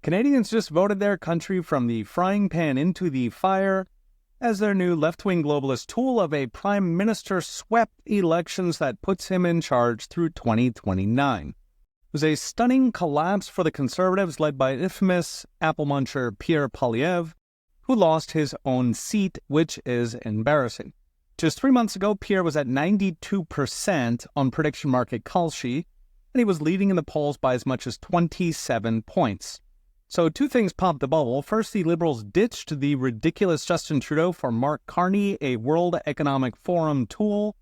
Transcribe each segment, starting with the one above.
Canadians just voted their country from the frying pan into the fire as their new left-wing globalist tool of a prime minister swept elections that puts him in charge through 2029. It was a stunning collapse for the Conservatives led by infamous apple muncher Pierre Poilievre, who lost his own seat, which is embarrassing. Just 3 months ago, Pierre was at 92% on prediction market Kalshi, and he was leading in the polls by as much as 27 points. So two things popped the bubble. First, the Liberals ditched the ridiculous Justin Trudeau for Mark Carney, a World Economic Forum tool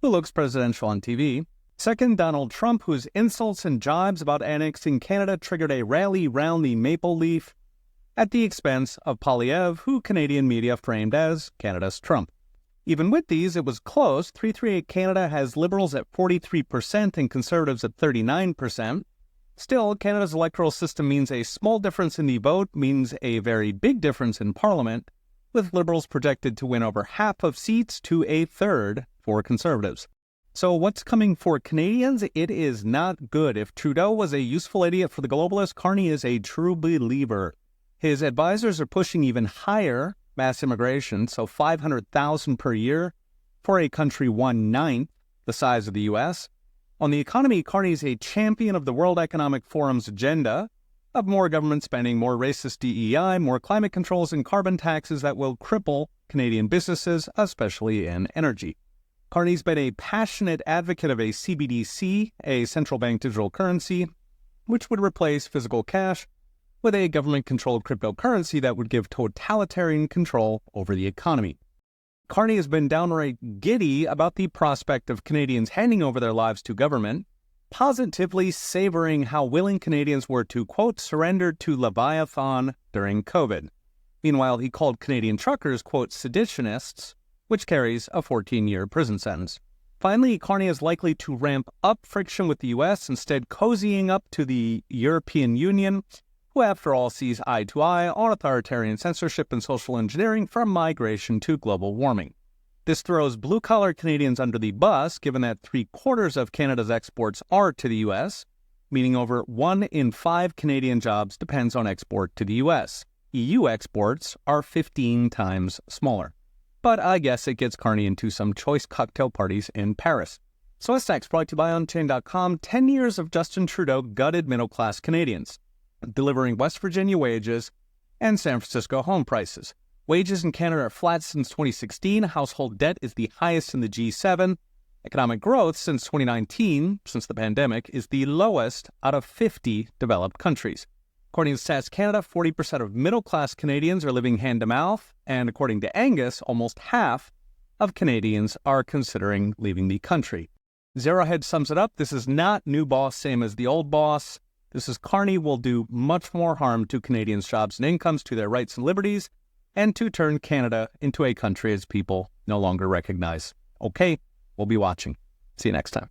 who looks presidential on TV. Second, Donald Trump, whose insults and jibes about annexing Canada triggered a rally round the maple leaf at the expense of Poilievre, who Canadian media framed as Canada's Trump. Even with these, it was close. 338 Canada has Liberals at 43% and Conservatives at 39%. Still, Canada's electoral system means a small difference in the vote means a very big difference in Parliament, with Liberals projected to win over half of seats to a third for Conservatives. So what's coming for Canadians? It is not good. If Trudeau was a useful idiot for the globalists, Carney is a true believer. His advisors are pushing even higher mass immigration, so 500,000 per year for a country 1/9 the size of the U.S. On the economy, Carney is a champion of the World Economic Forum's agenda of more government spending, more racist DEI, more climate controls, and carbon taxes that will cripple Canadian businesses, especially in energy. Carney's been a passionate advocate of a CBDC, a central bank digital currency, which would replace physical cash with a government-controlled cryptocurrency that would give totalitarian control over the economy. Carney has been downright giddy about the prospect of Canadians handing over their lives to government, positively savoring how willing Canadians were to, quote, surrender to Leviathan during COVID. Meanwhile, he called Canadian truckers, quote, seditionists, which carries a 14-year prison sentence. Finally, Carney is likely to ramp up friction with the U.S., instead cozying up to the European Union, who, after all, sees eye to eye on authoritarian censorship and social engineering from migration to global warming. This throws blue-collar Canadians under the bus, given that 3/4 of Canada's exports are to the U.S., meaning over 1 in 5 Canadian jobs depends on export to the U.S. EU exports are 15 times smaller. But I guess it gets Carney into some choice cocktail parties in Paris. So what's next? Brought to you by OnChain.com. 10 years of Justin Trudeau gutted middle-class Canadians, delivering West Virginia wages and San Francisco home prices. Wages in Canada are flat since 2016. Household debt is the highest in the G7. Economic growth since 2019, since the pandemic, is the lowest out of 50 developed countries. According to Stats Canada, 40% of middle-class Canadians are living hand-to-mouth, and according to Angus, almost half of Canadians are considering leaving the country. Zero Hedge sums it up. This is not new boss, same as the old boss. This is Carney will do much more harm to Canadians' jobs and incomes, to their rights and liberties, and to turn Canada into a country its people no longer recognize. Okay, we'll be watching. See you next time.